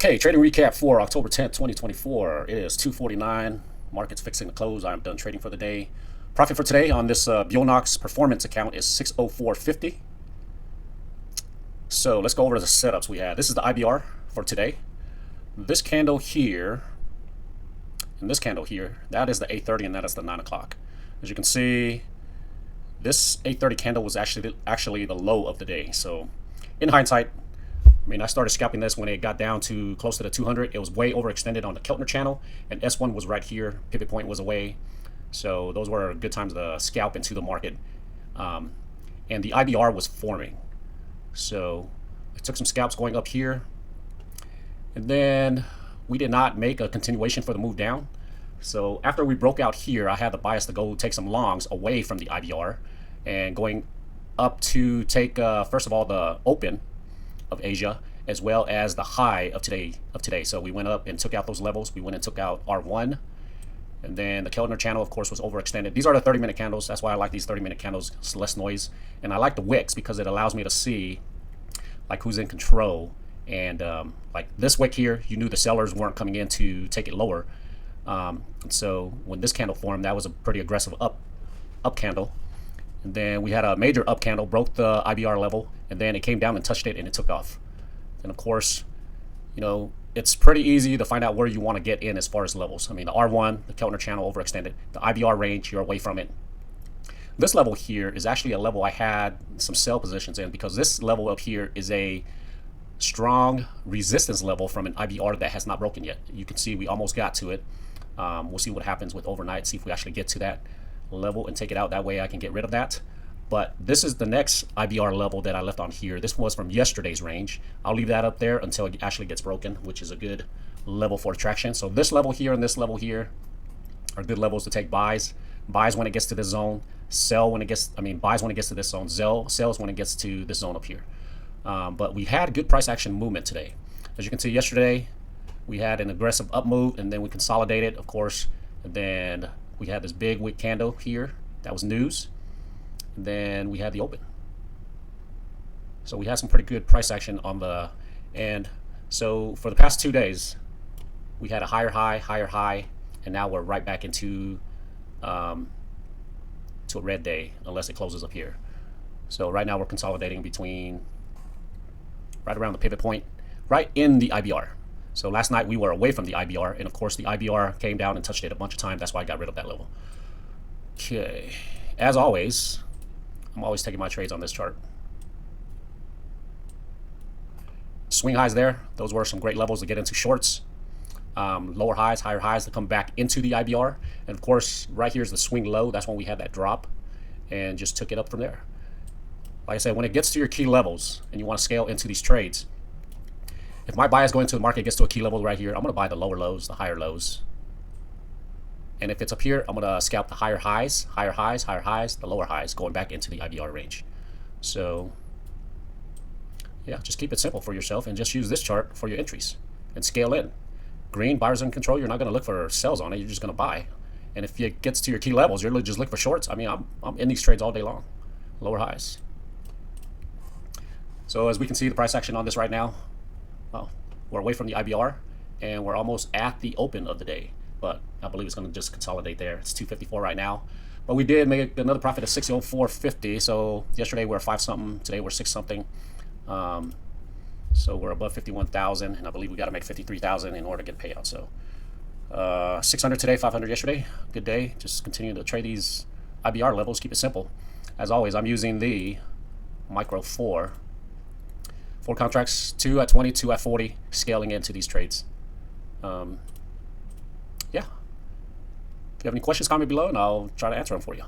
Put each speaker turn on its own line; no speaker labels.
Okay, trading recap for October 10th, 2024. It is 2:49. Market's fixing to close. I'm done trading for the day. Profit for today on this Buelnox performance account is 604.50. So let's go over the setups we had. This is the IBR for today. This candle here and this candle here, that is the 8:30 and that is the 9 o'clock. As you can see, this 8:30 candle was actually the low of the day. So in hindsight, I started scalping this when it got down to close to the 200. It was way overextended on the Keltner channel, and S1 was right here. Pivot point was away. So those were good times to scalp into the market. And the IBR was forming. So I took some scalps going up here. And then we did not make a continuation for the move down. So after we broke out here, I had the bias to go take some longs away from the IBR and going up to take, first of all, the open of Asia, as well as the high of today. So we went up and took out those levels. We went and took out R1, and then the Keltner channel, of course, was overextended. These are the 30-minute candles. That's why I like these 30-minute candles. It's less noise, and I like the wicks because it allows me to see like who's in control. And like this wick here, you knew the sellers weren't coming in to take it lower. So when this candle formed, that was a pretty aggressive up candle. And then we had a major up candle, broke the IBR level, and then it came down and touched it and it took off. And of course, you know, it's pretty easy to find out where you want to get in as far as levels. I mean, the R1, the Keltner channel overextended, the IBR range, you're away from it. This level here is actually a level I had some sell positions in because this level up here is a strong resistance level from an IBR that has not broken yet. You can see we almost got to it. We'll see what happens with overnight, see if we actually get to that level and take it out. That way I can get rid of that. But this is the next IBR level that I left on here. This was from yesterday's range. I'll leave that up there until it actually gets broken, which is a good level for traction. So this level here and this level here are good levels to take buys. Buys when it gets to this zone, sell when it gets, buys when it gets to this zone, sells when it gets to this zone up here. But we had good price action movement today. As you can see, yesterday we had an aggressive up move and then we consolidated, of course, and then we had this big wick candle here. That was news. And then we had the open. So we had some pretty good price action on the end. So for the past 2 days, we had a higher high, and now we're right back into to a red day unless it closes up here. So right now we're consolidating between right around the pivot point, right in the IBR. So last night we were away from the IBR, and of course the IBR came down and touched it a bunch of times. That's why I got rid of that level. Okay, as always, I'm always taking my trades on this chart. Swing highs there. Those were some great levels to get into shorts. Lower highs, higher highs to come back into the IBR. And of course, right here is the swing low. That's when we had that drop and just took it up from there. Like I said, when it gets to your key levels and you want to scale into these trades, if my bias going to the market gets to a key level right here, I'm going to buy the lower lows, the higher lows. And if it's up here, I'm going to scalp the higher highs, the lower highs, going back into the IBR range. So, yeah, just keep it simple for yourself and just use this chart for your entries and scale in. Green, buyers in control, you're not going to look for sells on it. You're just going to buy. And if it gets to your key levels, you're just looking for shorts. I'm in these trades all day long, lower highs. So as we can see, the price action on this right now, well, we're away from the IBR and we're almost at the open of the day, but I believe it's going to just consolidate there. It's 254 right now, but we did make another profit of 604.50. So yesterday we were 5 something, today we're 6 something. So we're above 51,000, and I believe we got to make 53,000 in order to get payout. So 600 today, 500 yesterday. Good day. Just continue to trade these IBR levels. Keep it simple. As always, I'm using the micro 4 contracts, 2 at 20, 2 at 40, scaling into these trades. Yeah. If you have any questions, comment below and I'll try to answer them for you.